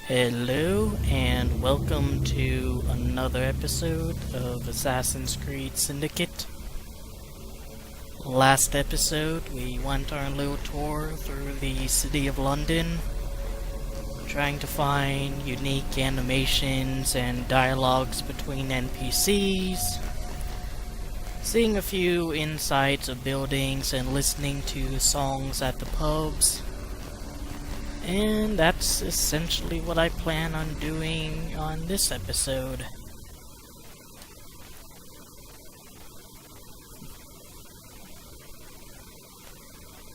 Hello and welcome to another episode of Assassin's Creed Syndicate. Last episode we went on a little tour through the city of London, trying to find unique animations and dialogues between NPCs, seeing a few insides of buildings and listening to songs at the pubs. And that's essentially what I plan on doing on this episode.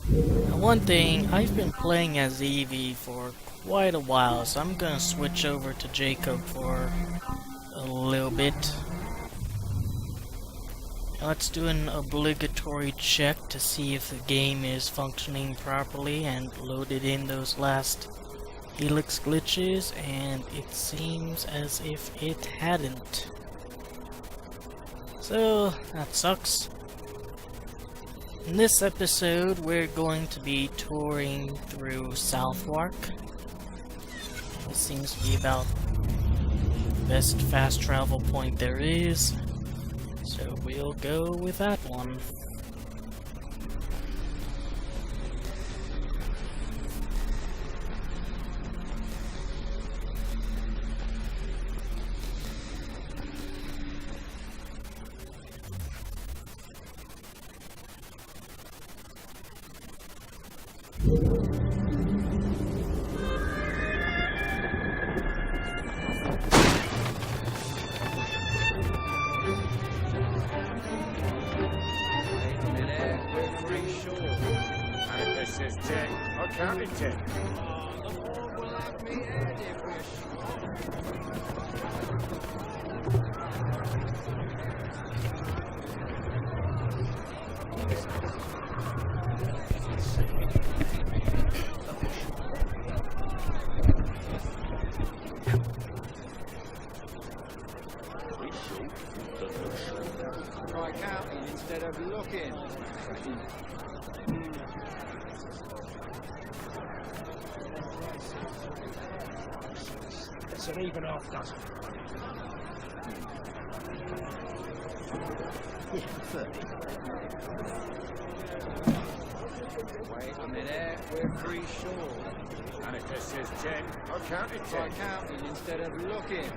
Now, one thing, I've been playing as Evie for quite a while, so I'm gonna switch over to Jacob for a little bit. Let's do an obligatory check to see if the game is functioning properly and loaded in those last helix glitches, and it seems as if it hadn't. So, that sucks. In this episode, we're going to be touring through Southwark. This seems to be about the best fast travel point there is. So we'll go with that one. Try counting instead of looking. It's an even half dozen. Yeah, 30. Wait a minute, we're free short. And if this says 10, I'll count it 10. Try counting instead of looking.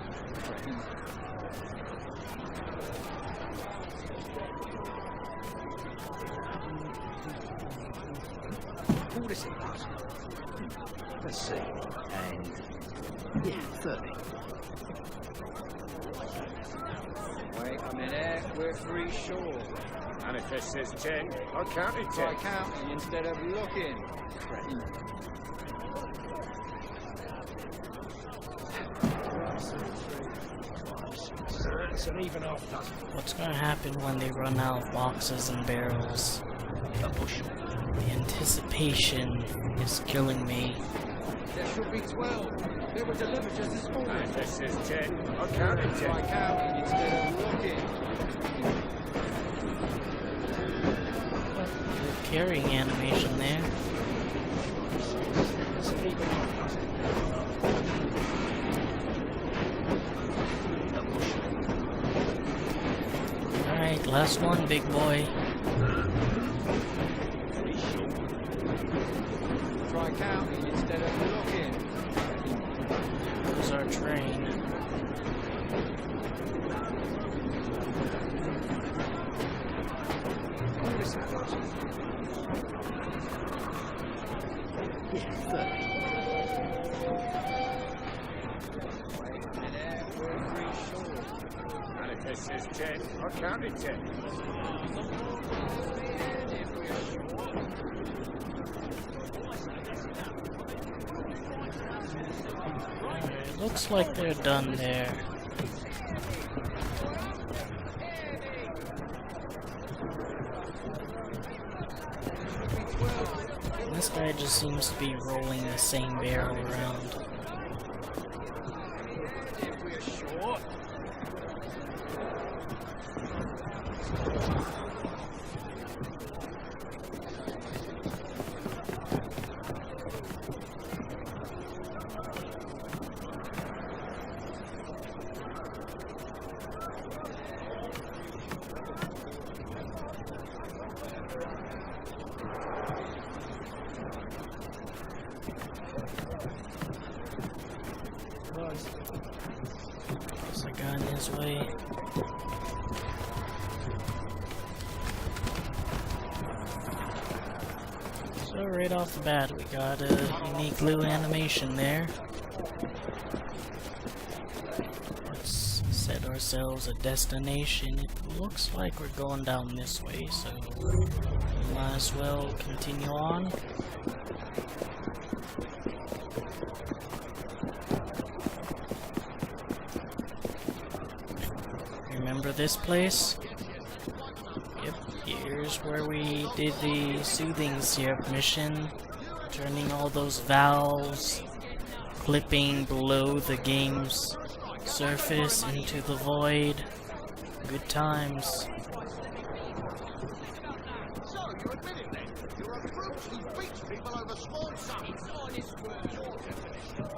Pull this in, guys. Let's see. And yeah, 30. Wait a minute, we're free short. And if this says 10, I'll count it 10. Try counting instead of looking. It's an even half dozen. What's gonna happen when they run out of boxes and barrels? A bushel. The anticipation is killing me. There should be 12. They were delivered just this morning. And if this says 10, I'll count it 10. Try counting instead of looking. Good carrying animation there. It's an even half dozen. A bushel. Alright, last one, big boy. Try counting instead of looking. There's our train. Pull this in, guys. Yeah, 30. Wait a minute, we're free short. And if this says 10, I'll count it 10. It looks like they're done there. This guy just seems to be rolling the same barrel around. If we're short. Guess I got in his way. So right off the bat, we got a unique little animation there. Let's set ourselves a destination. It looks like we're going down this way, so we might as well continue on. Remember this place? Yep, here's where we did the soothing syrup mission, turning all those valves, clipping below the game's surface into the void. Good times. So, you admit it then? You're a brute who beats people over small sums.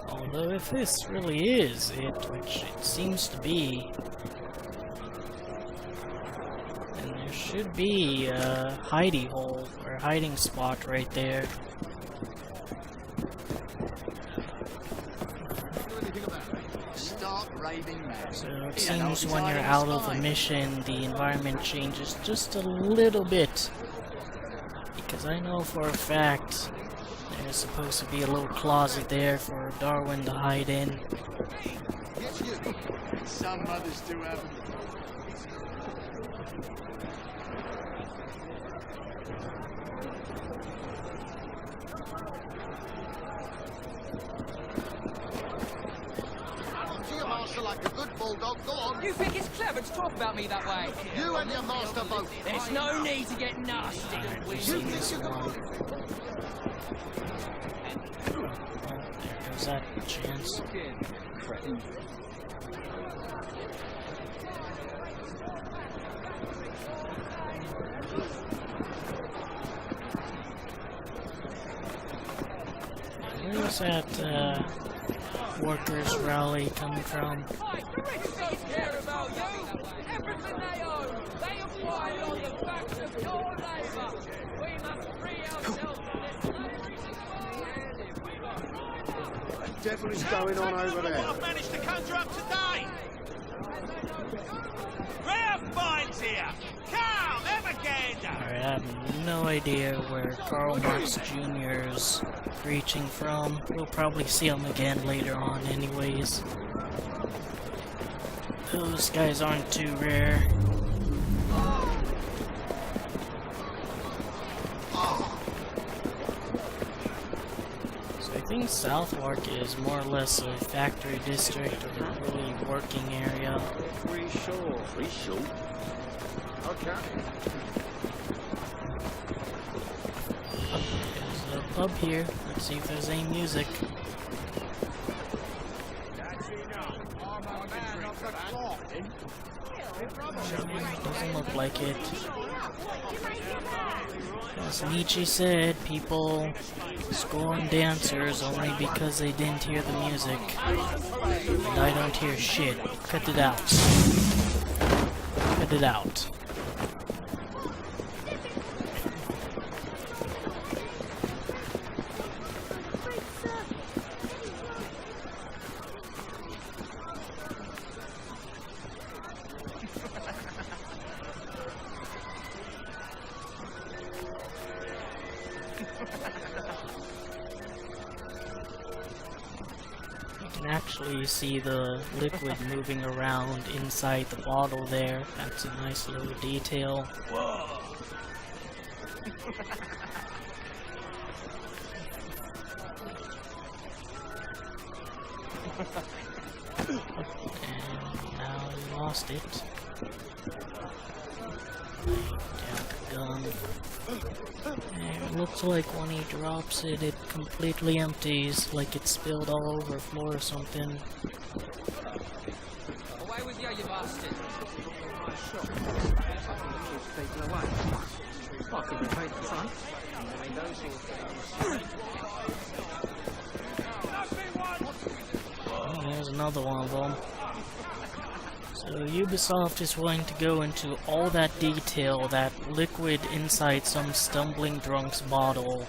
Although if this really is it, which it seems to be, then there should be a hidey hole or hiding spot right there. Start raving mad. So it seems when you're out of a mission, the environment changes just a little bit. Because I know for a fact there's supposed to be a little closet there for Darwin to hide in. Yes, you. Some mothers do have them. Like a good bulldog, go on. You think it's clever to talk about me that way? You and your master both. There's no need to get nasty. We've seen this one. There goes that chance. Where's that workers' rally coming from? The rich don't care about you. Everything they own, they acquired on the backs of your labour. We must free ourselves from this. What the devil is going on over there? I've managed to conjure up today. Rare finds here. Come, have a gander. Alright, I have no idea where Karl Marx Jr. is reaching from. We'll probably see him again later on anyways. Those guys aren't too rare. So I think Southwark is more or less a factory district or a really working area. Free shore. Free short. Okay. There's a pub here. Let's see if there's any music. That's enough. Doesn't look like it. As Nietzsche said, people scorn dancers only because they didn't hear the music. And I don't hear shit. Cut it out. Cut it out. You can actually see the liquid moving around inside the bottle there. That's a nice little detail. Whoa. And now we lost it. Down the gun. And it looks like when he drops it, it completely empties, like it's spilled all over the floor or something. Away with you, you bastard. Oh, there's another one of them. So Ubisoft is going to go into all that detail. That liquid inside some stumbling drunk's bottle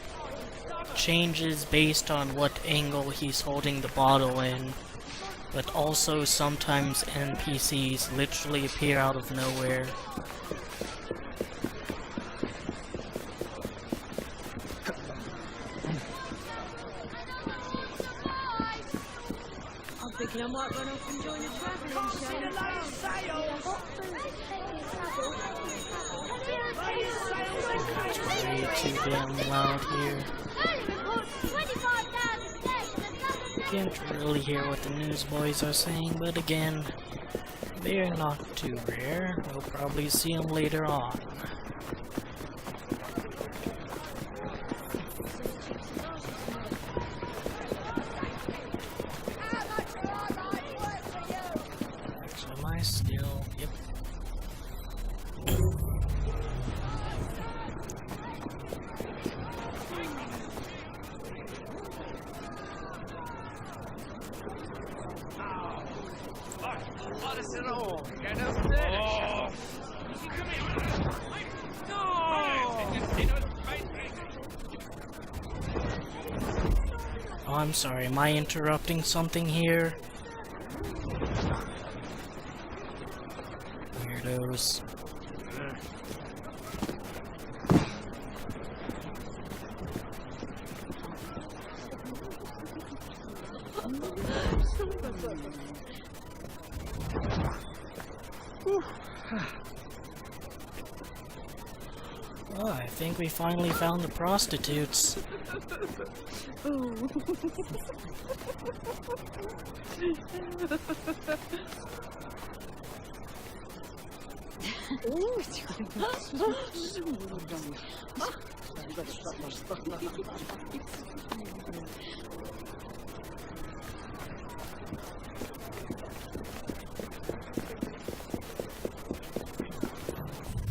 changes based on what angle he's holding the bottle in. but also sometimes NPCs literally appear out of nowhere. I'm thinking I might run off and join a travelling It's way too damn loud here. Can't really hear what the newsboys are saying, but again, they're not too rare. We'll probably see them later on. So am I still? Yep. What is it all? Get up there! Oh. Oh, I'm sorry, am I interrupting something here? Weirdos. Oh, I think we finally found the prostitutes.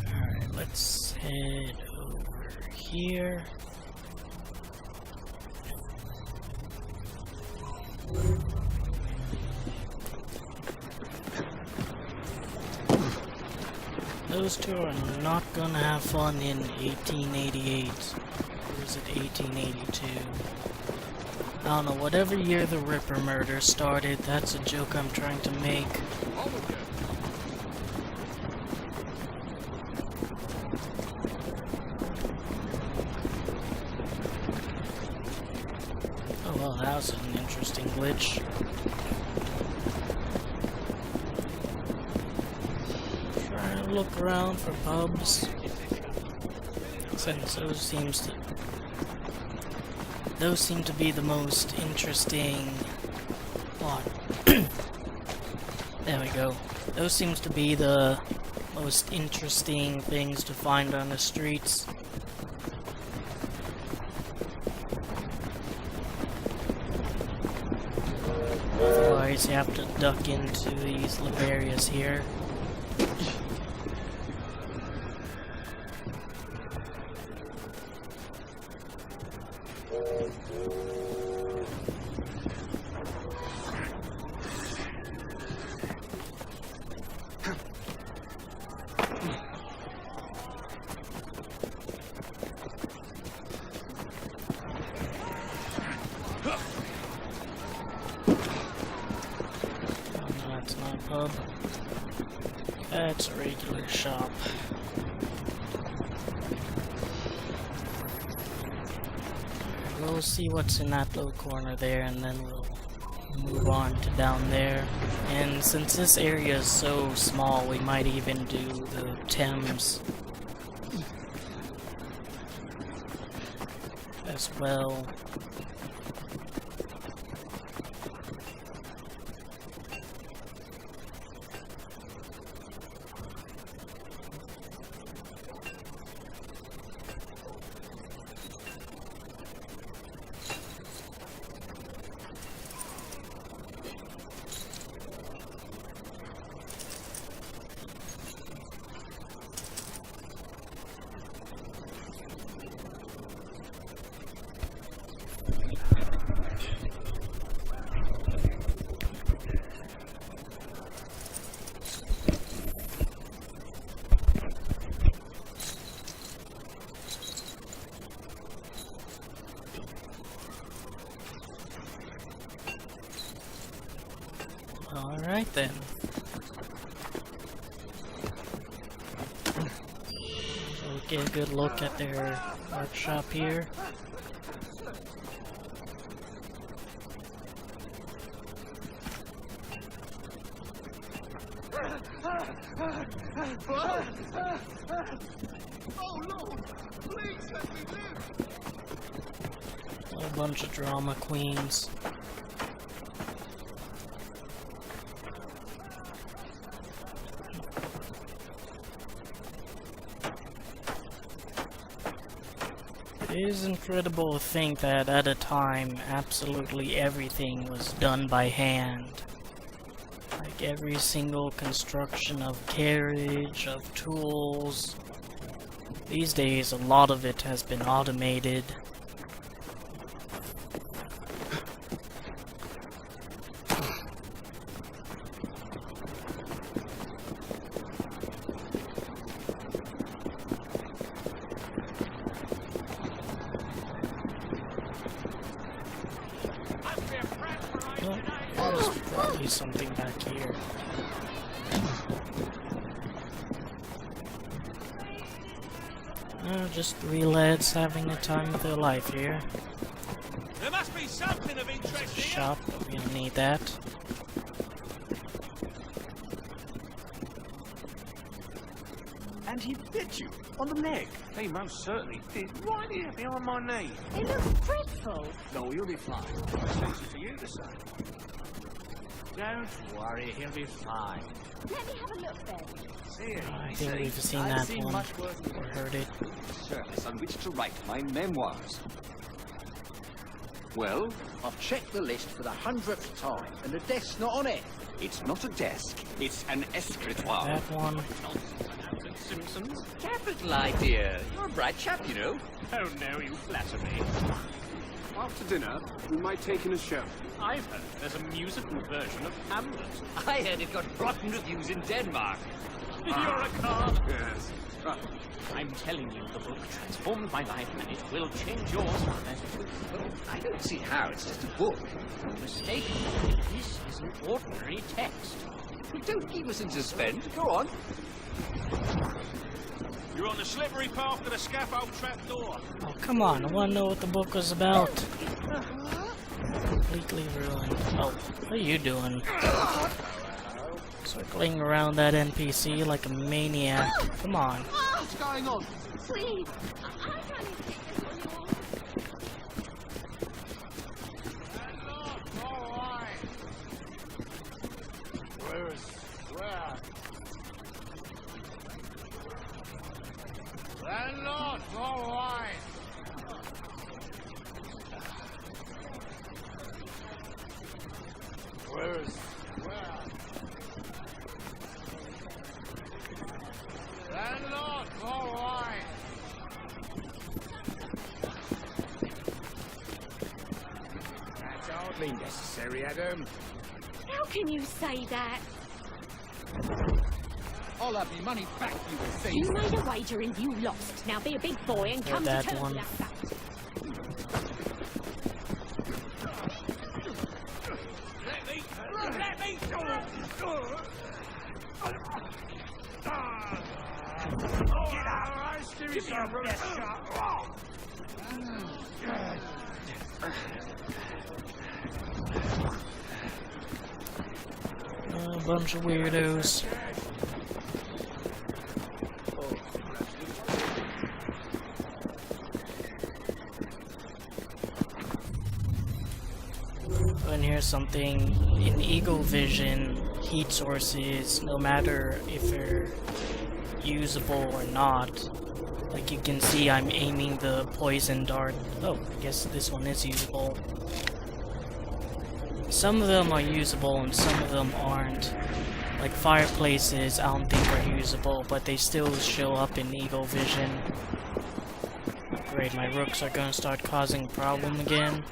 Alright, let's head over here. Those two are not gonna have fun in 1888. Or is it 1882? I don't know, whatever year the Ripper murder started, that's a joke I'm trying to make. Oh well, that was an interesting glitch. Trying to look around for pubs. Since those seem to be the most interesting. What? There we go. Those seems to be the most interesting things to find on the streets. Otherwise, you have to duck into these little areas here. Pub. That's a regular shop. We'll see what's in that little corner there, and then we'll move on to down there. And since this area is so small, we might even do the Thames as well. Alright then. So we get a good look at their workshop here. Oh Lord, please let me live! A bunch of drama queens. It is incredible to think that at a time, absolutely everything was done by hand. Like every single construction of carriage, of tools. These days, a lot of it has been automated. Oh, there's probably something back here. Just three lads having the time of their life here. There must be something of interest here. Shop, but we don't need that. And he bit you on the leg. He most certainly did. Right here, behind my knee. It looks dreadful. No, you'll be fine. It's easy for you to say. Don't worry, he'll be fine. Let me have a look then. See it. I think we've seen I've that seen one, much worse than or heard it. Service on which to write my memoirs. Well, I've checked the list for the 100th time, and the desk's not on it. it's not a desk, it's an escritoire. That one. Simpsons? Capital idea. You're a bright chap, you know. Oh no, you flatter me. After dinner, we might take in a show. I've heard there's a musical version of Hamlet. I heard it got rotten reviews in Denmark. You're a card. Yes. I'm telling you, the book transformed my life and it will change yours. Well, I don't see how. It's just a book. You're mistaken. This is an ordinary text. Well, don't keep us in suspense. Go on. You're on the slippery path to the scaffold trapdoor. Oh, come on, I want to know what the book was about. Completely ruined. Oh, what are you doing? Circling around that NPC like a maniac. Come on. What's going on? Please, I can't even take this on Landlord, all right. Landlord, all right. That's hardly necessary, Adam. How can you say that? I'll have your money back, you will see. You made a wager and you lost. Now be a big boy and come to that terms one. with that fact. Let me! Get out! Give me your best shot! A bunch of weirdos. And here's something in Eagle Vision, heat sources, no matter if they're usable or not. Like you can see, I'm aiming the poison dart. Oh, I guess this one is usable. Some of them are usable and some of them aren't. Like fireplaces, I don't think are usable, but they still show up in Eagle Vision. Great, my rooks are gonna start causing a problem again.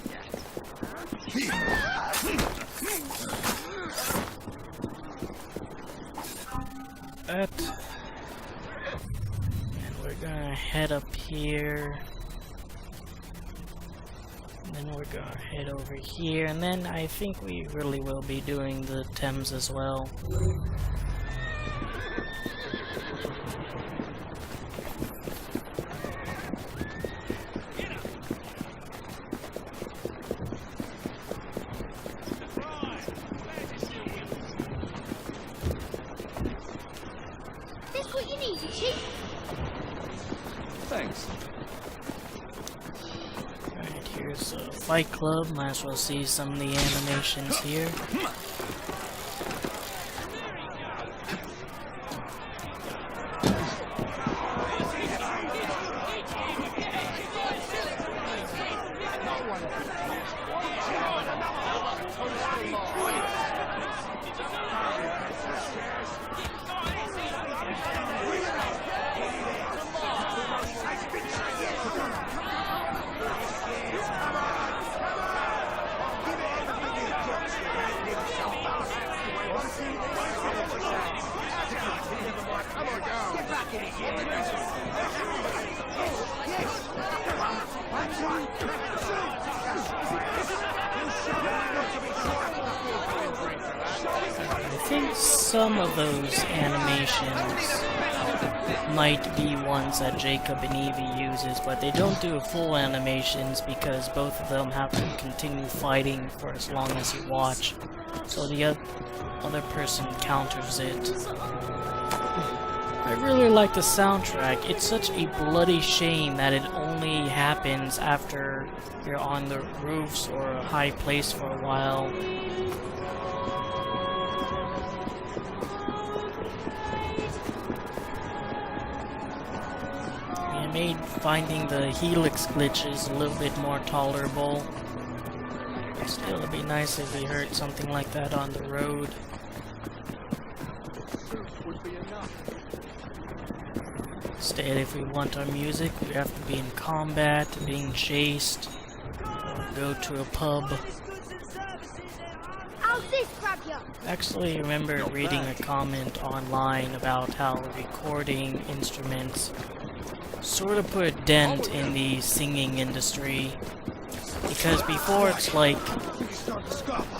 And we're gonna head up here. Then we're gonna head over here, and then I think we really will be doing the Thames as well. That's what you need, Chief. Thanks. Alright, here's a Fight Club. Might as well see some of the animations here. I think some of those animations might be ones that Jacob and Evie uses, but they don't do full animations because both of them have to continue fighting for as long as you watch, so the other person counters it. I really like the soundtrack. It's such a bloody shame that it only happens after you're on the roofs or a high place for a while. It made finding the helix glitches a little bit more tolerable. Still, it'd be nice if we heard something like that on the road. Instead, if we want our music, we have to be in combat, being chased, or go to a pub. How's this grab you? Actually, I remember reading a comment online about how recording instruments sort of put a dent in the singing industry. Because before, it's like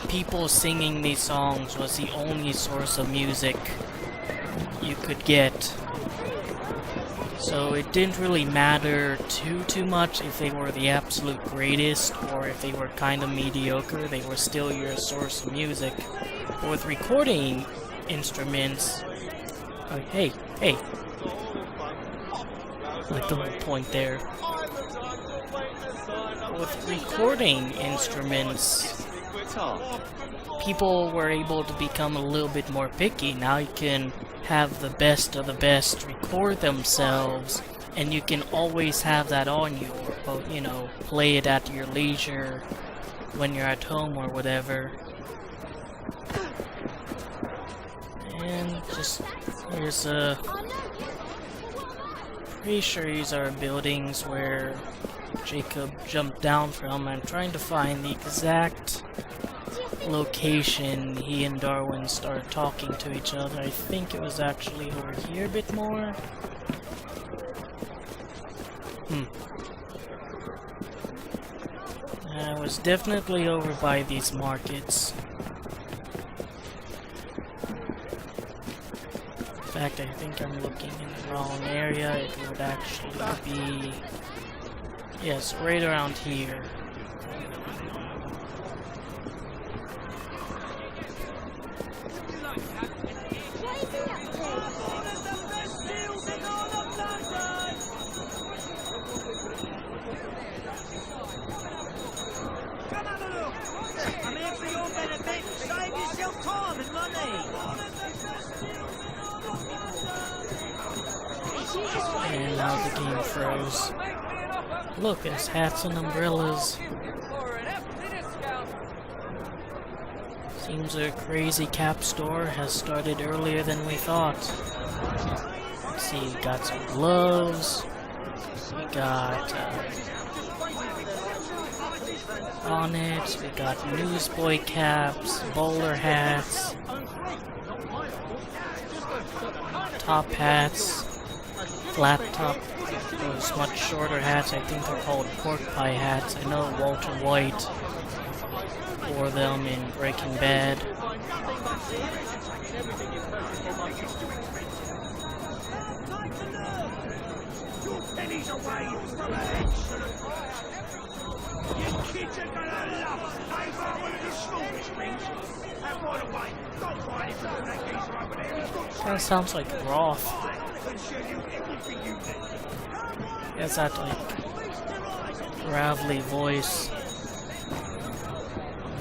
people singing these songs was the only source of music you could get. So it didn't really matter too much if they were the absolute greatest or if they were kind of mediocre, they were still your source of music. But with recording instruments, hey, like the little point there. With recording instruments, people were able to become a little bit more picky. Now you can have the best of the best record themselves, and you can always have that on you, or, you know, play it at your leisure when you're at home or whatever. And just, here's a... pretty sure these are buildings where Jacob jumped down from. I'm trying to find the exact location he and Darwin started talking to each other. I think it was actually over here a bit more. It was definitely over by these markets. In fact, I think I'm looking in the wrong area. It would actually be... yes, right around here. And now the game froze. Look, there's hats and umbrellas. Seems a crazy cap store has started earlier than we thought. Let's see, we got some gloves. We got bonnets. We got newsboy caps, bowler hats, top hats, flat top those much shorter hats, I think they're called pork pie hats. I know Walter White wore them in Breaking Bad. Pennies away from the heads of the class. You kids are gonna love it. They've got one of the smallest things. And by the way, don't find it for that geezer over there. He's got Kinda sounds like Roth. can show you everything you need. He has that like gravelly voice.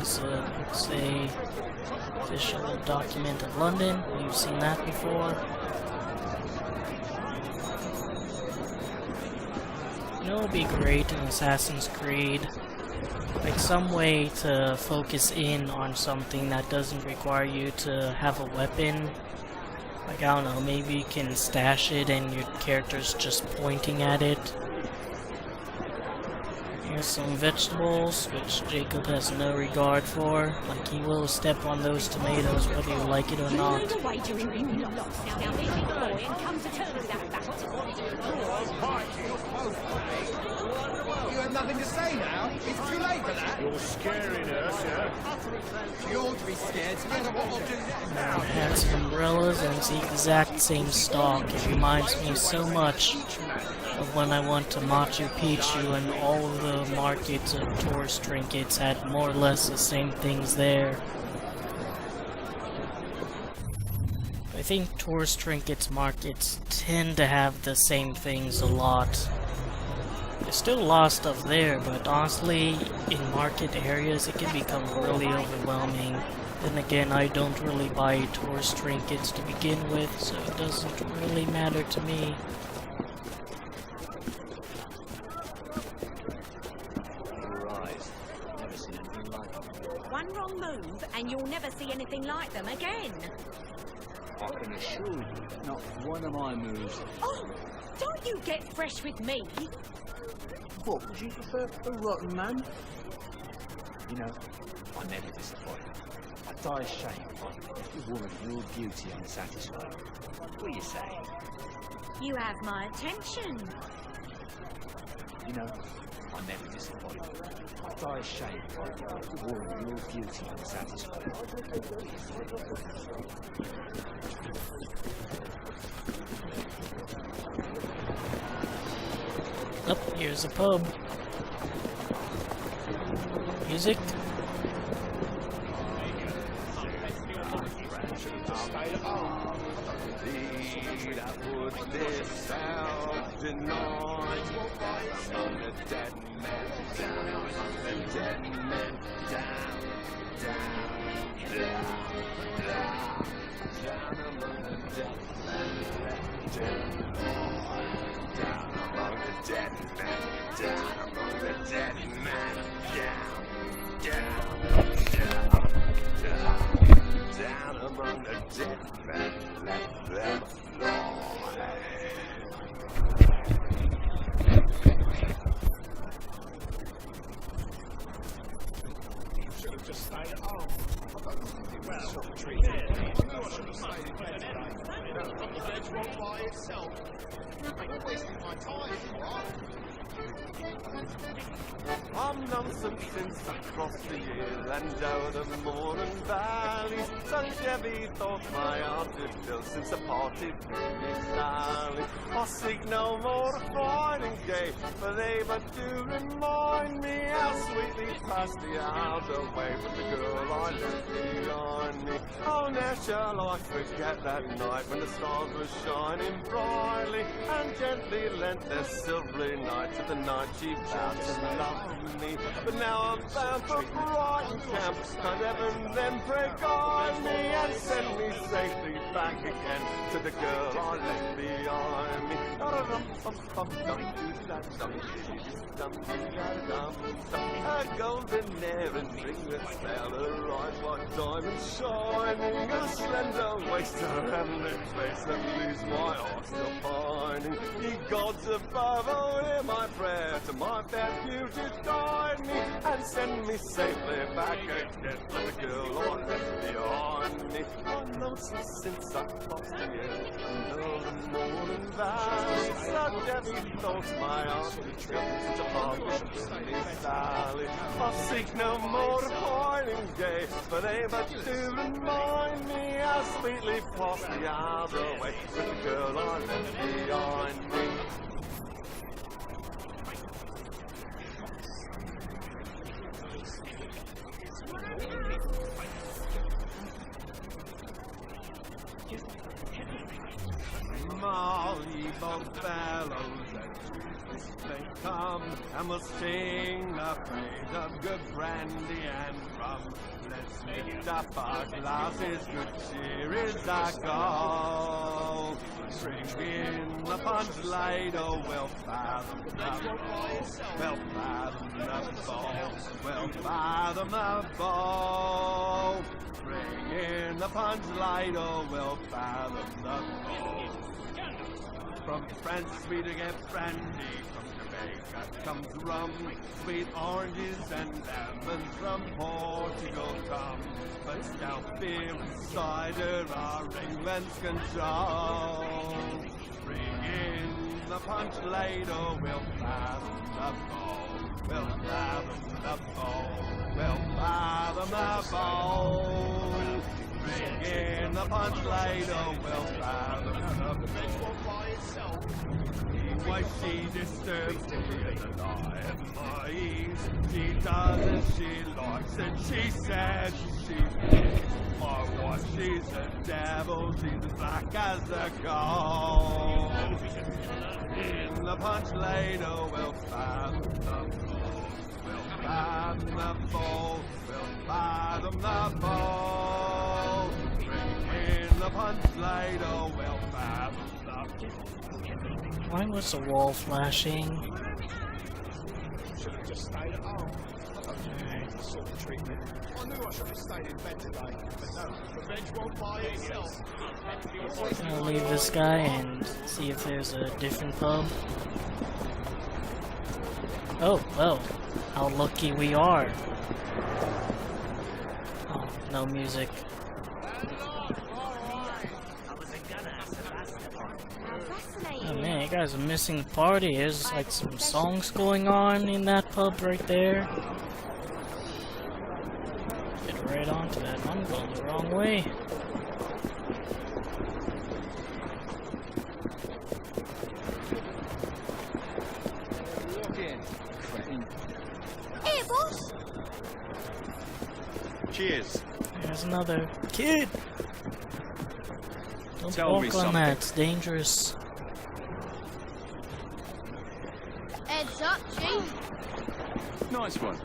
It's a official document of London. You've seen that before. You know, it would be great in Assassin's Creed, like some way to focus in on something that doesn't require you to have a weapon. Like, I don't know, maybe you can stash it and your character's just pointing at it. Here's some vegetables, which Jacob has no regard for. Like, he will step on those tomatoes whether you like it or not. You have nothing to say now? It's too late for that. You're scaring her, sir. You ought to be scared. Together, what we'll do now. Hats and umbrellas, and it's the exact same stock. It reminds me so much of when I went to Machu Picchu and all the markets of tourist trinkets had more or less the same things there. I think tourist trinkets markets tend to have the same things a lot. There's still a lot of stuff there, but honestly, in market areas it can become really overwhelming. Then again, I don't really buy tourist trinkets to begin with, so it doesn't really matter to me. One wrong move and you'll never see anything like them again. I can assure you, not one of my moves. Oh, don't you get fresh with me. What, would you prefer a rotten man? You know, I'm never disappointed. I die ashamed if I leave a woman of your beauty unsatisfied. What do you say? You have my attention. You know, I'm never disappointed. I die ashamed if I leave a woman of your beauty unsatisfied. Oh, here's a pub. Music. I'm lonesome since I crossed the year and out of the moor and valleys. Some Chevy thoughts my heart did fill since the party picnic Sally. I seek no more of pride and gay, for they but do remind me how sweetly passed the hours away with the girl I left behind me. Oh, now shall I forget that night when the stars were shining brightly and gently lent their silvery night to the night she vowed to love me. But now I'm bound for Brighton camp, and heaven then pray guide me and send me safely back again to the girl I left behind me. Her golden hair and ringlets fell, her eyes like diamonds shining, her slender waist, her heavenly face, and leaves my heart still pining. Ye gods above, oh hear my prayer to my fair beauty, guide me and send me safely back again to the girl I left behind me. Oh, lonesome since I crossed the air under the morning valley. Such heavy thoughts my heart reached up such a heart Sally. I seek no more toiling day, but able to remind me how sweetly passed the other way with the girl I left behind me. Molly fellows and they come and we'll sing the praise of good brandy and rum. Let's lift up our glasses, good cheer as I go. Bring in the punch light, oh, we'll fathom the bow. We'll fathom the bow. We'll fathom the bow. Bring in the punch light, oh, we'll fathom the bow. From France we to get brandy, from Jamaica comes rum, sweet oranges and lemons from Portugal come. But stout beer and cider are England's control. Bring in the punch later, we'll fathom the bow. We'll fathom the bow. We'll fathom the bow. Bring in the punch later, we'll fathom the bow. Why she disturbs me and I at my ease. She does as she likes and she says she please. My wife, she's a devil, she's as black as a coal. In the punch later, we'll fathom the bow. We'll fathom the bow. We'll fathom the bow. Bring in the punch later, we'll fathom the bow. Why was the wall flashing? Should have just stayed at home. Sort of treatment. I knew I should have stayed in bed today, but no, revenge won't buy itself. I'm gonna leave this guy and see if there's a different pub. Oh, well, how lucky we are. Oh, no music. Oh man, you guys are missing the party. There's like some songs going on in that pub right there. Get right onto that. I'm going the wrong way. Walk in. Hey, boss! Cheers. There's another kid. Don't Tell me walk on something. that. It's dangerous. Heads up, G. Nice one.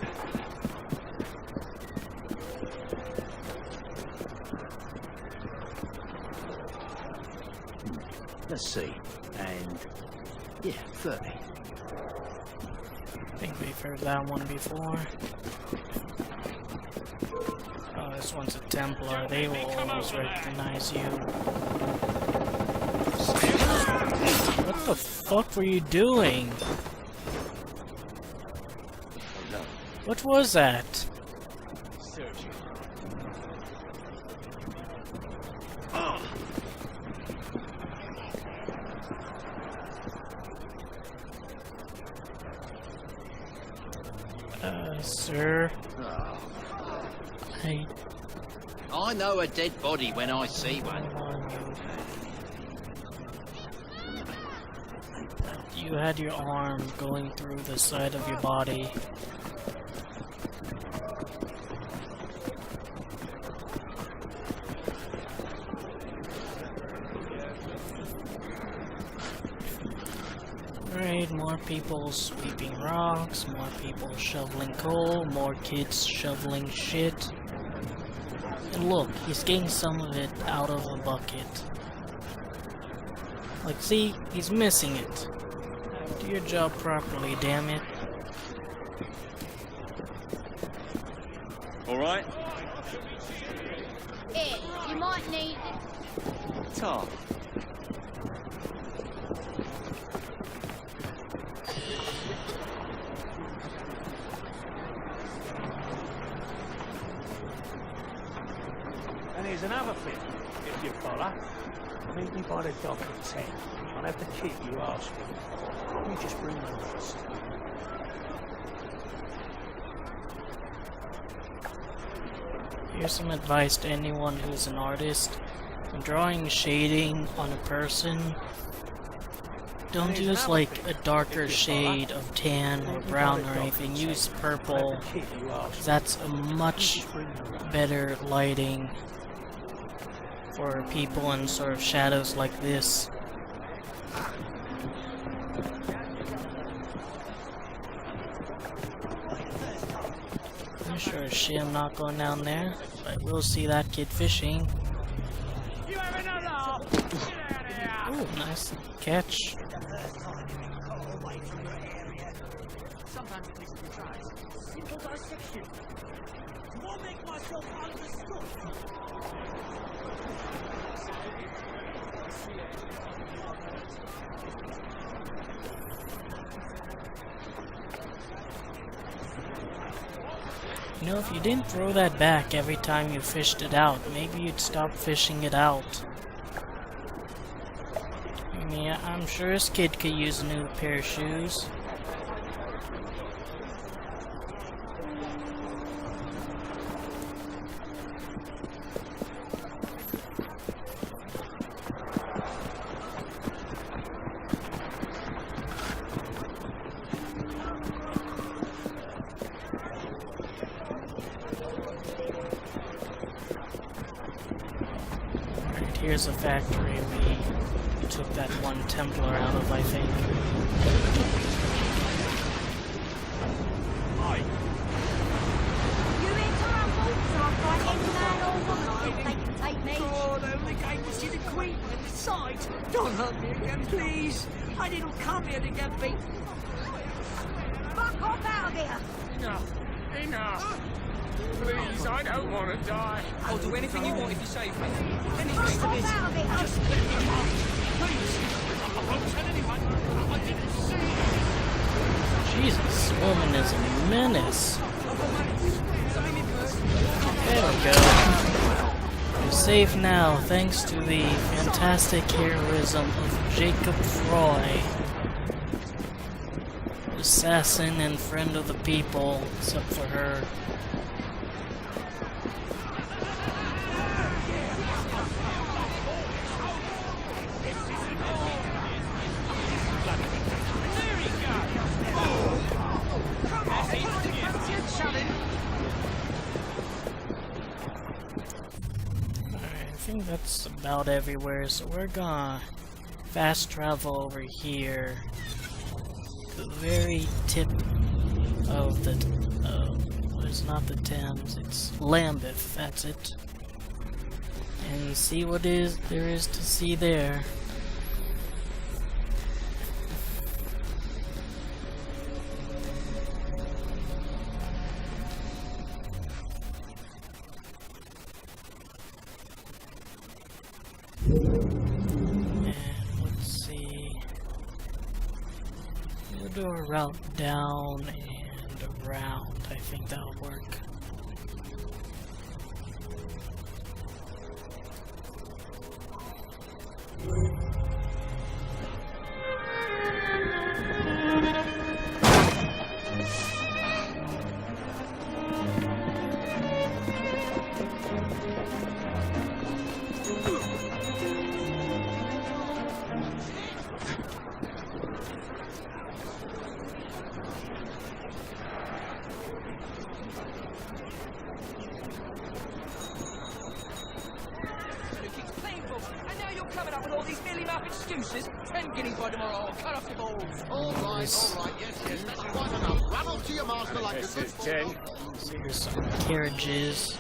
Let's see. And yeah, 30. I think we've heard that one before. Oh, this one's a Templar. They will always recognize you. What the fuck were you doing? What was that? Sir. I know a dead body when I see one. You had your arm going through the side of your body. Alright, more people sweeping rocks, more people shoveling coal, more kids shoveling shit. And look, he's getting some of it out of a bucket. Like, see? He's missing it. Do your job properly, damn it. Alright? Here, you might need it. Tar. And here's another thing. If you follow, meet me by the dock at 10. I'll have the kit you asked for. You just bring the rest. Here's some advice to anyone who's an artist. When drawing shading on a person, don't use like a darker shade of tan or brown or anything. Use purple. That's a much better lighting for people in sort of shadows like this. I'm sure as shit I'm not going down there, but we'll see that kid fishing. Ooh, nice catch. Sometimes it takes a few tries. Simple dissection. Won't make myself understood. You know, if you didn't throw that back every time you fished it out, maybe you'd stop fishing it out. I mean, I'm sure this kid could use a new pair of shoes. Here's a factory we took that one Templar out of, I think. You enter a vault, so I'll fight any man or woman if they can take me. God, I only came to see the Queen and the sight. Don't hurt me again, please. I didn't come here to get beat. Fuck off out of here! Enough. Enough. Please, I don't want to die. I'll do anything you want if you save me. Anything Fuck for off this. out of it! Just let me alone. Please. I won't tell anyone. I didn't see. Jesus, this woman is a menace. There we go. You're safe now, thanks to the fantastic heroism of Jacob Froy. Assassin and friend of the people, except for her. I think that's about everywhere, so we're gonna fast travel over here to the very tip of the well, it's not the Thames, it's Lambeth, that's it, and see what there is to see there. And let's see, we'll do a route down and around. I think that'll work. Excuses. 10 guineas by tomorrow. I'll cut off your balls. All right, yes, yes, that's quite enough. Rattle to your master like This a is good 10. So here's some carriages.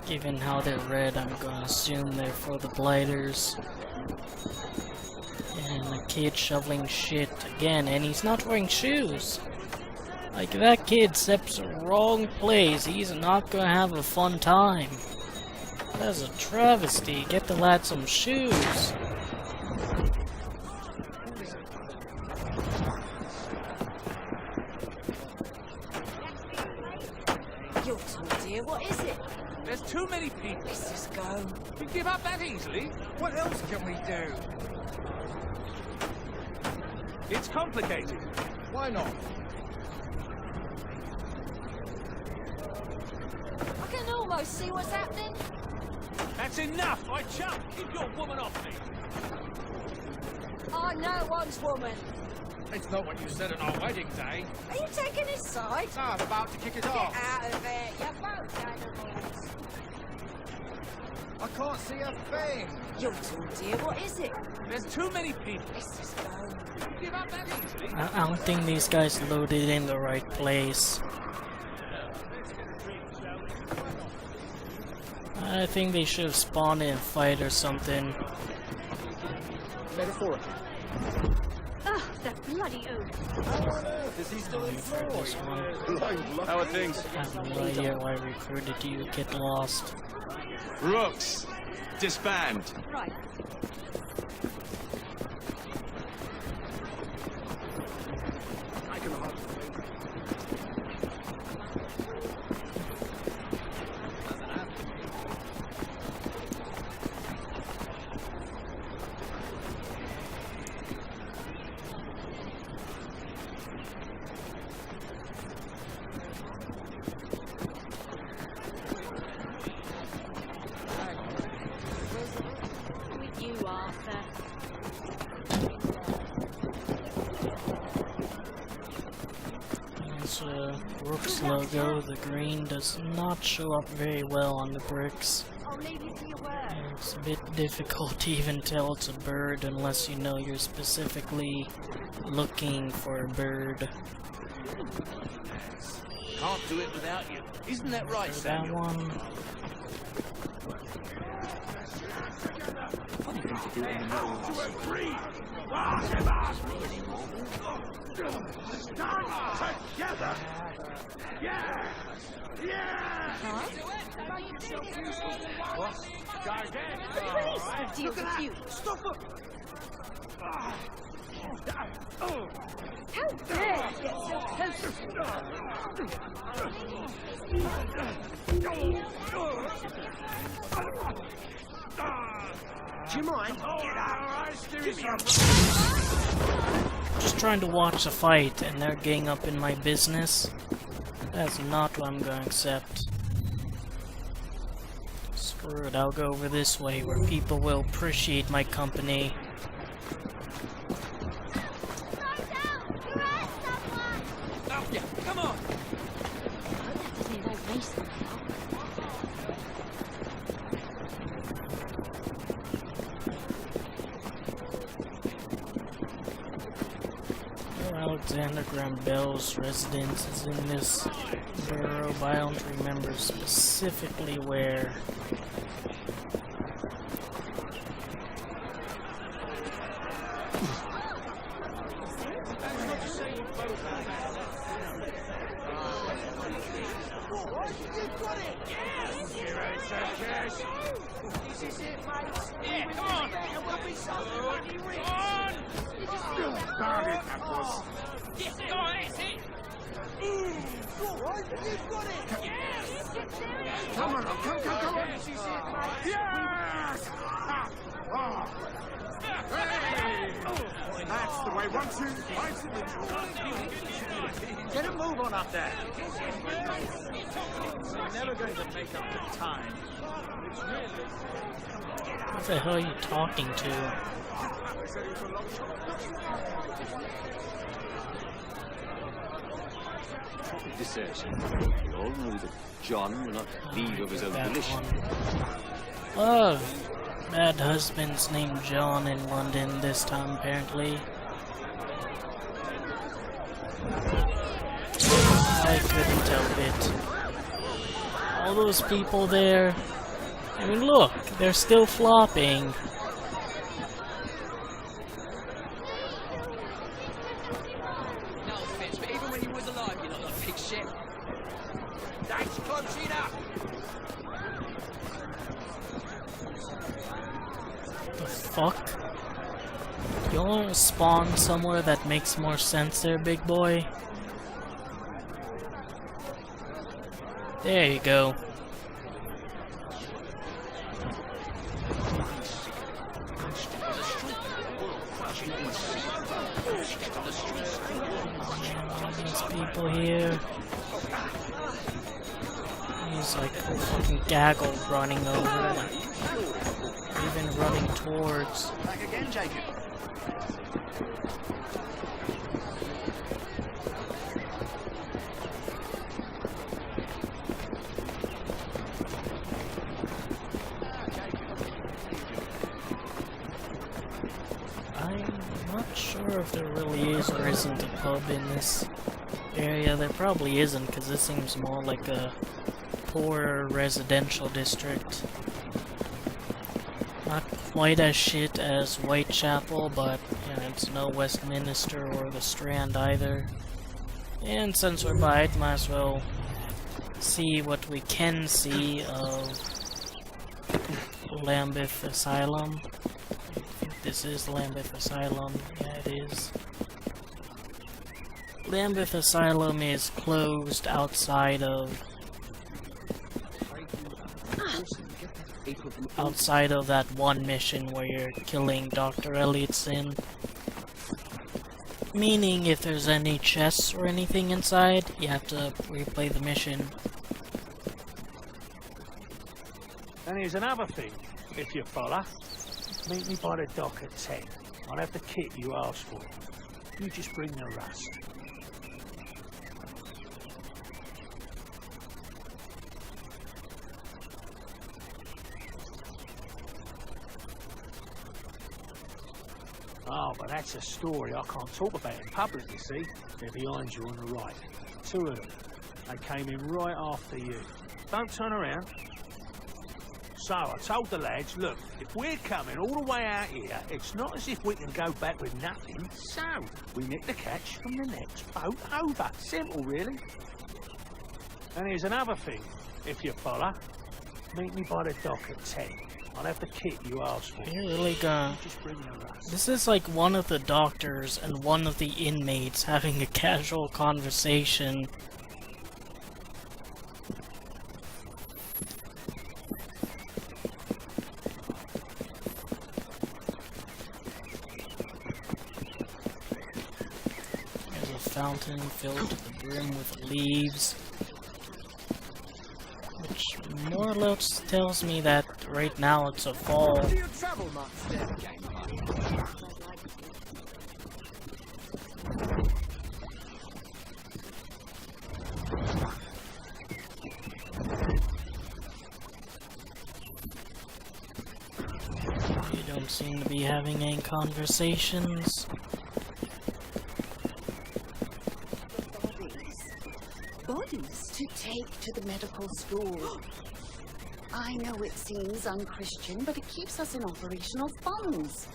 Given how they're red, I'm gonna assume they're for the blighters. And the kid shoveling shit again, and he's not wearing shoes. Like, that kid steps the wrong place, he's not gonna have a fun time. That's a travesty. Get the lad some shoes. You're tall, dear. What is it? There's too many people. Let's just go. home. You give up that easily? What else can we do? It's complicated. Why not? I can almost see what's happening. That's enough! I jump! Keep your woman off me! I know one's woman. It's not what you said on our wedding day. Are you taking his side? No, I'm about to kick it Get off. out of it. You're both animals. I can't see a thing. You're too dear. What is it? There's too many people. Let's just go. You give up that easily? I don't think these guys loaded in the right place. I think they should have spawned in a fight or something. Metaphorically. Ugh, that bloody oath. Is he still in For this one. How are things? I have no idea why I recruited you. Get lost. Rooks! Disband! Right. I can hardly With you, Arthur. There's a Rook's logo. The green does not show up very well on the bricks. I'll leave you to your work. It's a bit difficult to even tell it's a bird unless you know you're specifically looking for a bird. Can't do it without you. Isn't that right, For that Samuel? one. Funny thing to do in the middle of the Together! Yeah! Yeah! Release the deal with you. Stop it! How dare you get so close? Do you mind? Just trying to watch the fight and they're getting up in my business. That's not what I'm going to accept. Screw it, I'll go over this way where people will appreciate my company. Oh, yeah, come on! Alexander Graham Bell's residence is in this borough, but I don't remember specifically where. Yeah, come on! Come on! Darn it, that was. Yes, go on, that's it! Come on, come on! Yes! Hey! That's the way. 1, 2, nice and little. Get a move on up there. We're never going to make up the time. What the hell are you talking to? desertion. We all know that John will not leave of his own That volition. one. Oh, bad husband's named John in London this time, apparently. I couldn't help it. All those people there. I mean, look, they're still flopping. No offense, but even when you was alive, you're not a pig shit. Thanks, Conchita! The fuck? You want to spawn somewhere that makes more sense there, big boy? There you go. These people here. He's like a fucking gaggle running over, like, even running towards. Back again, Jacob. I'm not sure if there really is or isn't a pub in this area. There probably isn't, because this seems more like a poorer residential district. Not quite as shit as Whitechapel, but yeah, it's no Westminster or the Strand either. And since we're by it, might as well see what we can see of Lambeth Asylum. I think this is Lambeth Asylum. Yeah, it is. Lambeth Asylum is closed outside of that one mission where you're killing Dr. Elliotson. Meaning if there's any chests or anything inside, you have to replay the mission. And here's another thing, if you follow. Meet me by the dock at 10. I'll have the kit you asked for. You just bring the rust. Oh, but that's a story I can't talk about in public, you see. They're behind you on the right. Two of them. They came in right after you. Don't turn around. So, I told the lads, look, if we're coming all the way out here, it's not as if we can go back with nothing. So, we need to catch from the next boat over. Simple, really. And here's another thing, if you follow. Meet me by the dock at 10. I'll have the kit you asked for. You're really gonna... This is like one of the doctors and one of the inmates having a casual conversation. There's a fountain filled to the brim with leaves. Which more or less tells me that right now it's a fall. Do you travel much then? You don't seem to be having any conversations. Bodies to take to the medical school. I know it seems unchristian, but it keeps us in operational funds.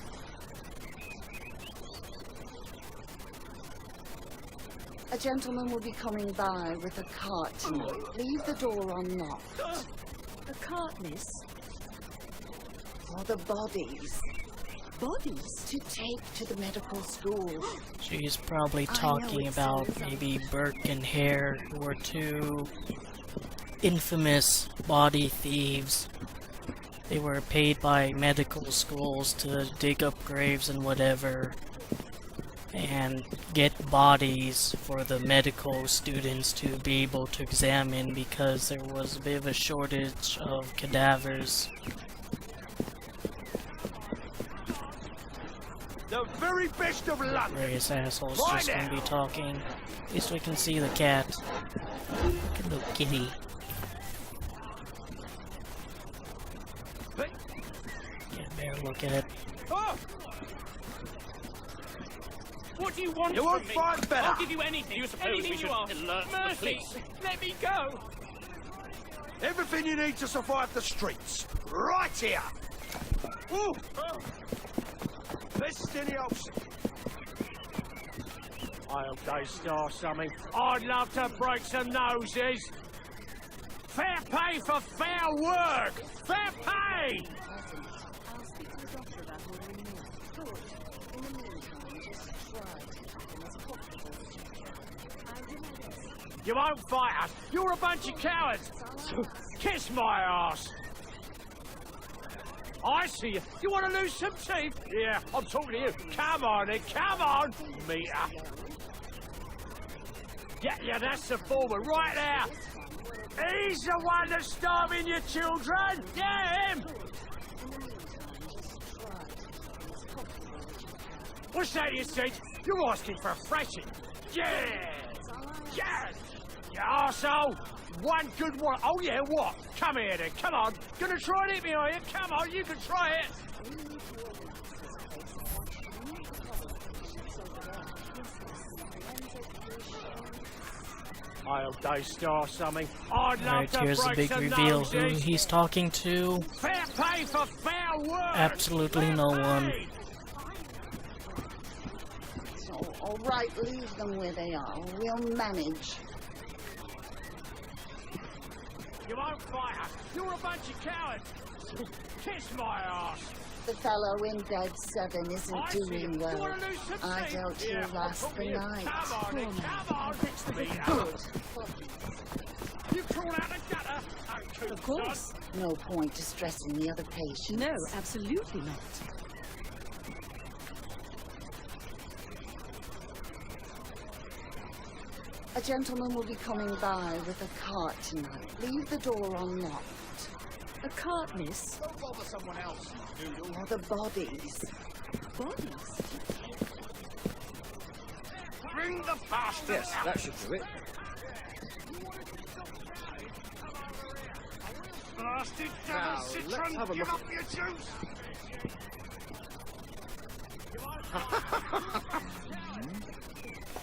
A gentleman will be coming by with a cart tonight. Leave the door unlocked. A cart, miss? For the bodies. Bodies to take to the medical school. She's probably talking about maybe Burke and Hare, who were two infamous body thieves. They were paid by medical schools to dig up graves and whatever, and get bodies for the medical students to be able to examine because there was a bit of a shortage of cadavers. The very best of luck. Various assholes just gonna be talking. At least we can see the cat. Look at the kitty. Yeah, better look at it. Oh! What do you want You from won't me? find better. I'll give you anything. You suppose anything we should alert the police? Let me go. Everything you need to survive the streets. Right here. Ooh. Oh. This is in the ocean. I hope they start something. I'd love to break some noses. Fair pay for fair work. Fair pay. I'll speak to the doctor about ordering more. Good. In the meantime, just try to keep them as comfortable as you can. I'll do my best. You won't fight us. You're a bunch of cowards. Kiss my ass. I see you. You want to lose some teeth? Yeah, I'm talking to you. Come on, then. Come on, meter. Yeah, that's the former. Right there. He's the one that's starving your children. Yeah, him. What's that you said? You're asking for a thrashing. Yeah. Yeah. You arsehole. One good one. Oh, yeah, what? Come here, then. Come on. Gonna try and hit me, are you? Come on, you can try it. I'll day star something. I'd love Alright, to here's the break big some reveal who noses. he's talking to. Fair pay for fair work. Absolutely no one. So, all right, leave them where they are. We'll manage. You won't fight us. You're a bunch of cowards. Kiss my ass. The fellow in bed 7 isn't doing well. I dealt here last the night. Come on, come on. Good. You crawl out the gutter. Of course. No point distressing the other patients. No, absolutely not. A gentleman will be coming by with a cart tonight. Leave the door unlocked. A cart, miss? Don't bother someone else, you noodle. Or the bodies. Bodies? Bring the bastard. Yes, that should do it. Bastard Now, devil let's citron. have a Give look up your juice.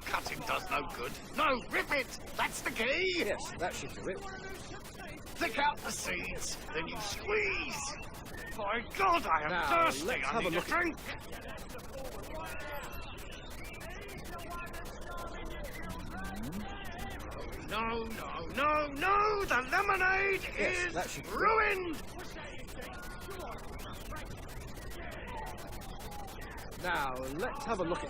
Cutting does no good. No, rip it. That's the key. Yes, that should do it. Pick out the seeds, then you squeeze. My God, I am Now, thirsty. let's I have a need a look. drink. No, the lemonade Yes, that is should do it. ruined. Now, let's have a look at...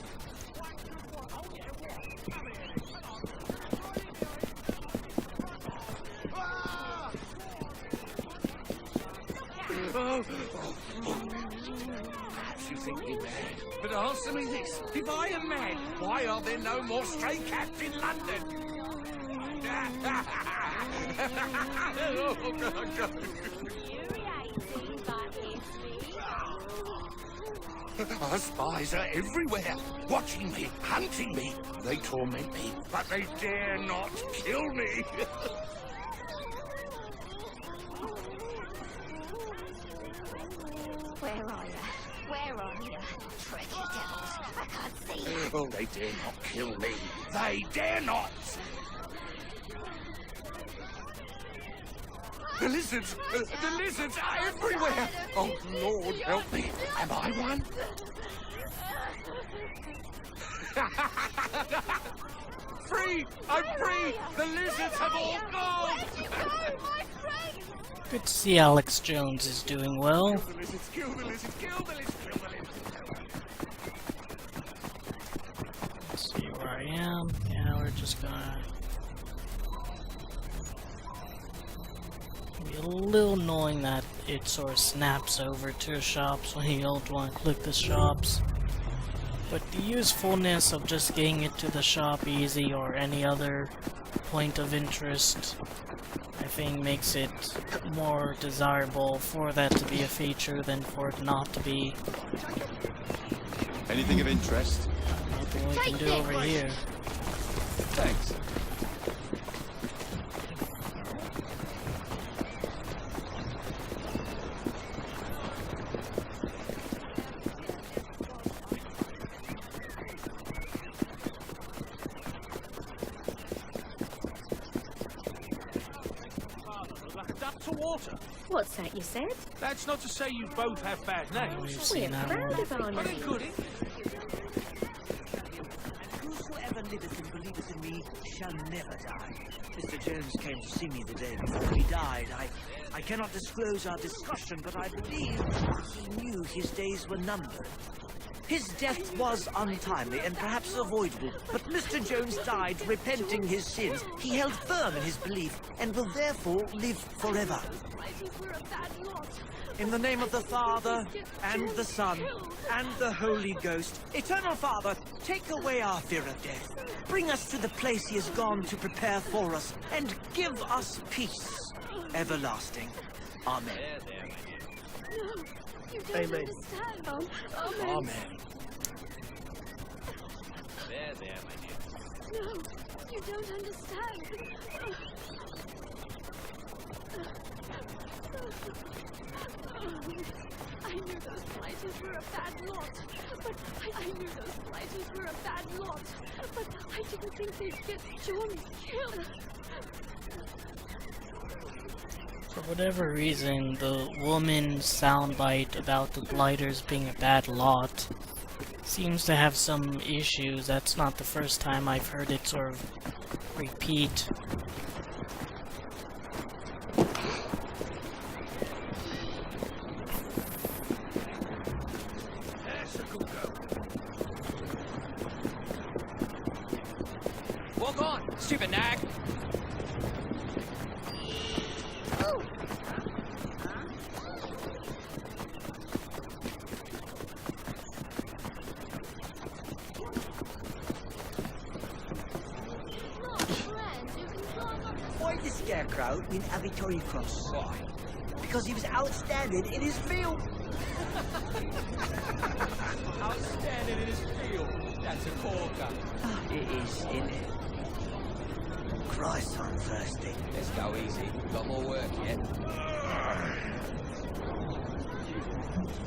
Perhaps you think me mad, but answer me this. If I am mad, why are there no more stray cats in London? Our spies are everywhere, watching me, hunting me. They torment me, but they dare not kill me. Where are you? Where are you? Tricky devils. I can't see you. Oh, they dare not kill me. They dare not. The lizards are everywhere. Oh, Lord, help me. Am I one? Free! I'm free! The lizards have all gone! Good to see Alex Jones is doing well. Kill the lizards, kill the lizards, kill the lizards, kill the lizards. Let's see where I am. Yeah, we're just gonna be a little annoying that it sort of snaps over to shops when you don't want to click the shops. But the usefulness of just getting it to the shop easy or any other point of interest, I think makes it more desirable for that to be a feature than for it not to be. Anything of interest? Nothing we can do over here. Thanks. Like a duck to water. What's that you said? That's not to say you both have bad names. We've We're seen that proud one. of our But it name. could it? Whosoever liveth and believeth in me shall never die. Mr. Jones came to see me the day before he died. I cannot disclose our discussion, but I believe he knew his days were numbered. His death was untimely and perhaps avoidable, but Mr. Jones died repenting his sins. He held firm in his belief and will therefore live forever. In the name of the Father, and the Son, and the Holy Ghost, Eternal Father, take away our fear of death. Bring us to the place he has gone to prepare for us, and give us peace everlasting. Amen. No, you don't Amen. understand. Amen. Amen. There, my dear. No, you don't understand. I knew those blighters were a bad lot, but I knew those blighters were a bad lot, but I didn't think they'd get John killed. For whatever reason, the woman's soundbite about the blighters being a bad lot seems to have some issues. That's not the first time I've heard it sort of repeat. Walk on, stupid nag! Why the Scarecrow in Victoria Cross? Why? Because he was outstanding in his field. Outstanding in his field. That's a corker. It is, isn't it? Christ, I'm thirsty. Let's go easy. Got more work yet.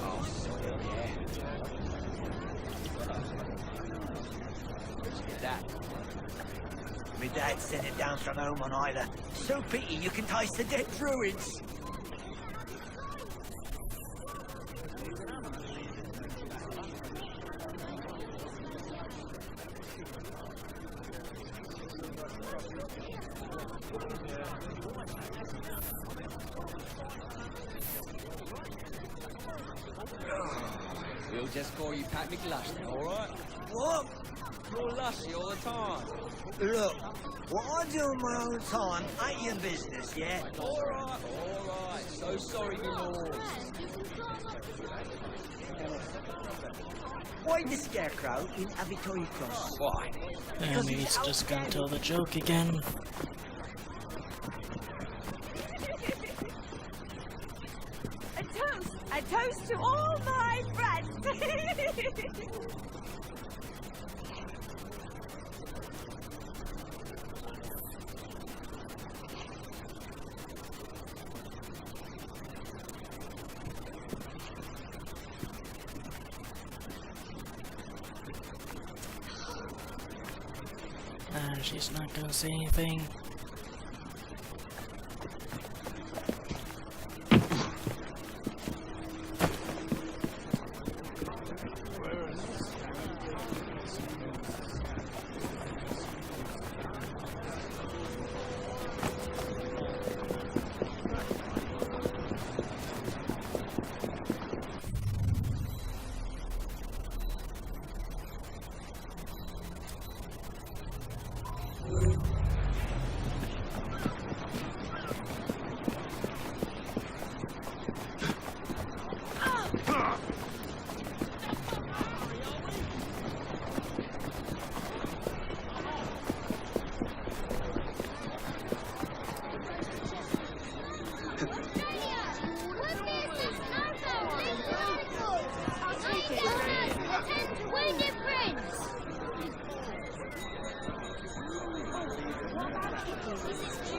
Oh, still, yeah. Let's get that. My dad sent it down from home on Isla. So pity you can taste the dead druids. We'll just call you Pat McLush then, alright? What? You're lushy all the time. Look, what I do in my own time ain't your business, yeah? Alright. So sorry, my lord. Why the Scarecrow in Victoria Cross? Why? And he's just gonna tell the joke again. A toast to all my friends. She's not gonna say anything.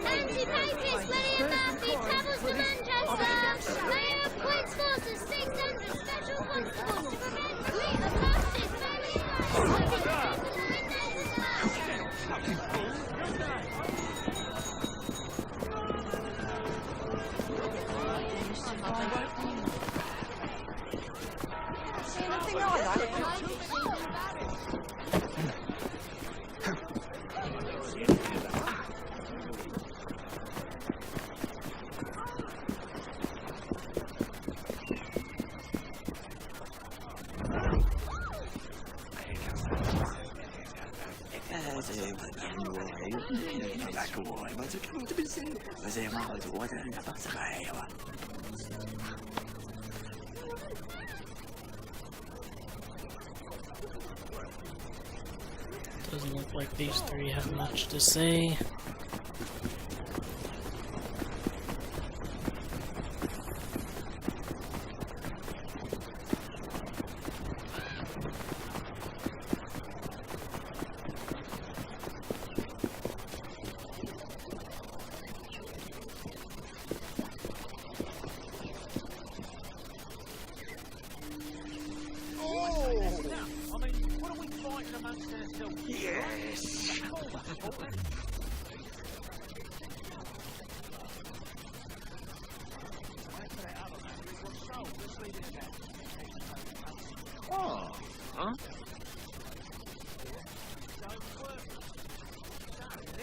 Anti-Papists, Lady Murphy, travels to Manchester. Mayor appoints forces 600 special constables to prevent fleet of fascists. See anything like that? Doesn't look like these three have much to say.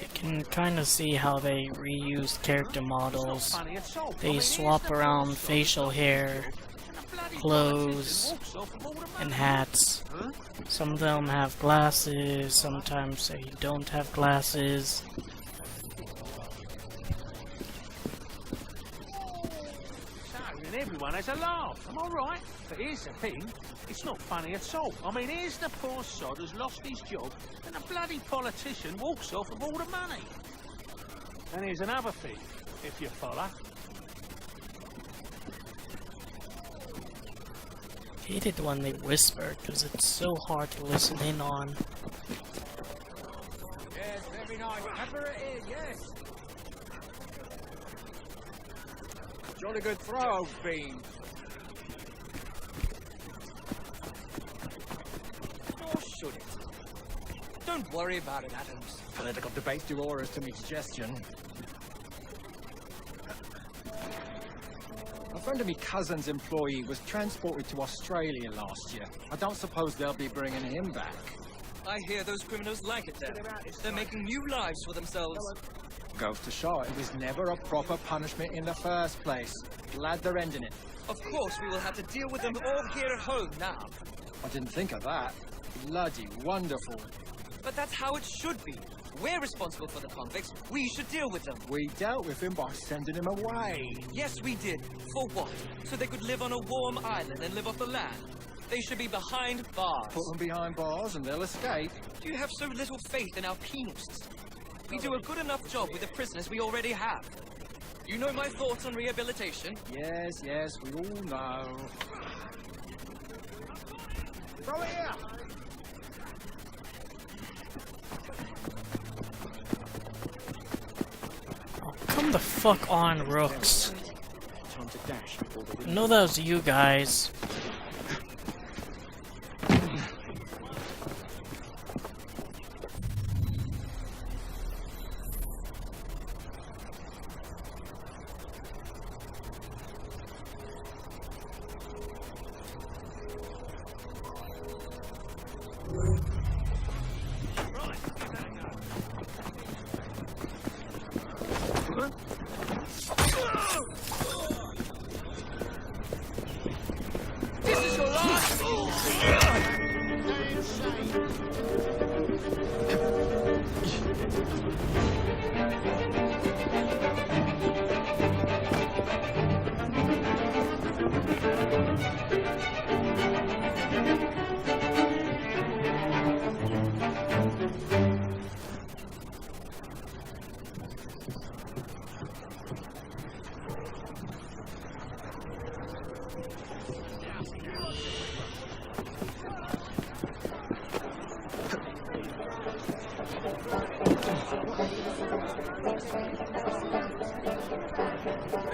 You can kind of see how they reused character models. They swap around facial hair, clothes, and hats. Some of them have glasses, sometimes they don't have glasses. Everyone has a laugh, am I right? But here's the thing, it's not funny at all. I mean, here's the poor sod who's lost his job, and the bloody politician walks off with all the money. And here's another thing, if you follow. I hate it when they whisper, because it's so hard to listen in on. Yes, very nice. Pepper it in, yes. Jolly good throw, Bean. Or should it? Don't worry about it, Adams. Political debates do orders to me suggestion. A friend of me cousin's employee was transported to Australia last year. I don't suppose they'll be bringing him back. I hear those criminals like it there. They're making new lives for themselves. Goes to show it was never a proper punishment in the first place. Glad they're ending it. Of course, we will have to deal with them all here at home now. I didn't think of that. Bloody wonderful. But that's how it should be. We're responsible for the convicts. We should deal with them. We dealt with him by sending him away. Yes, we did. For what? So they could live on a warm island and live off the land. They should be behind bars. Put them behind bars and they'll escape. Do you have so little faith in our penal system? We do a good enough job with the prisoners we already have. You know my thoughts on rehabilitation? Yes, we all know. Throw it here! Oh, come the fuck on, Rooks. I know that was you guys.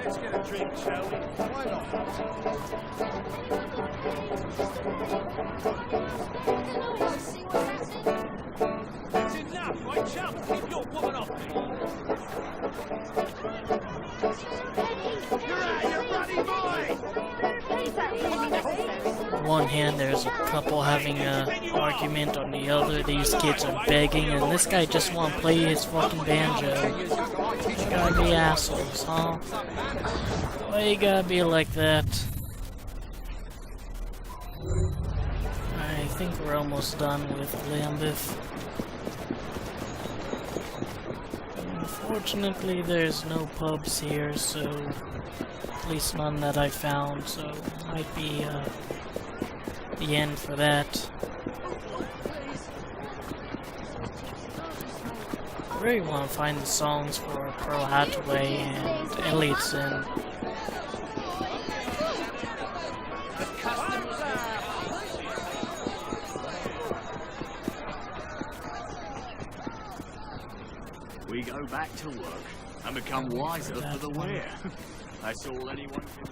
Let's get a drink, shall we? Why not? That's enough, right, chum? Keep your woman off me. You're out, you bloody boy! On one hand, there's a couple having an argument. On the other, these kids are begging, and this guy just wants to play his fucking banjo. You gotta be assholes, huh? Why you gotta be like that? I think we're almost done with Lambeth. Unfortunately, there's no pubs here, so at least none that I found, so might be the end for that. I really want to find the songs for Pearl Hathaway and Elliotson. We go back to work and become wiser for the wear. That's all anyone can do.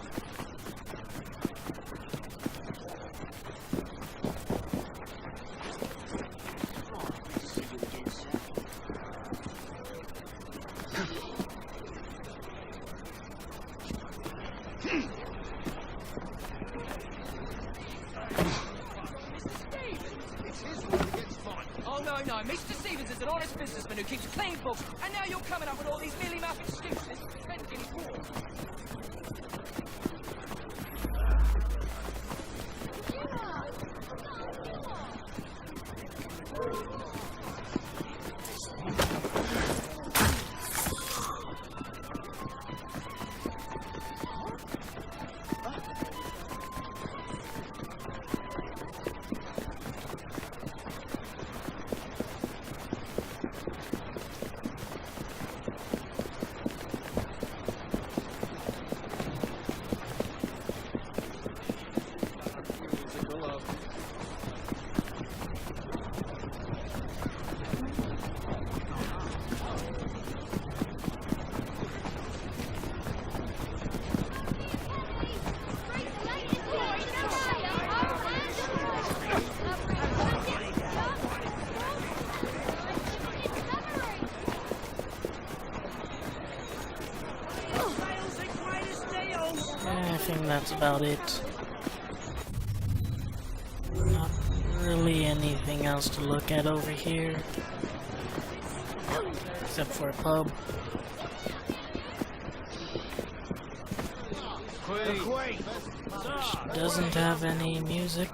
Oh, no, Mr. Stevens is an honest businessman who keeps clean books, and now you're coming up with all these mealy-mouthed excuses. Let's get it warm. I think that's about it. Not really anything else to look at over here. Except for a pub. Which doesn't have any music.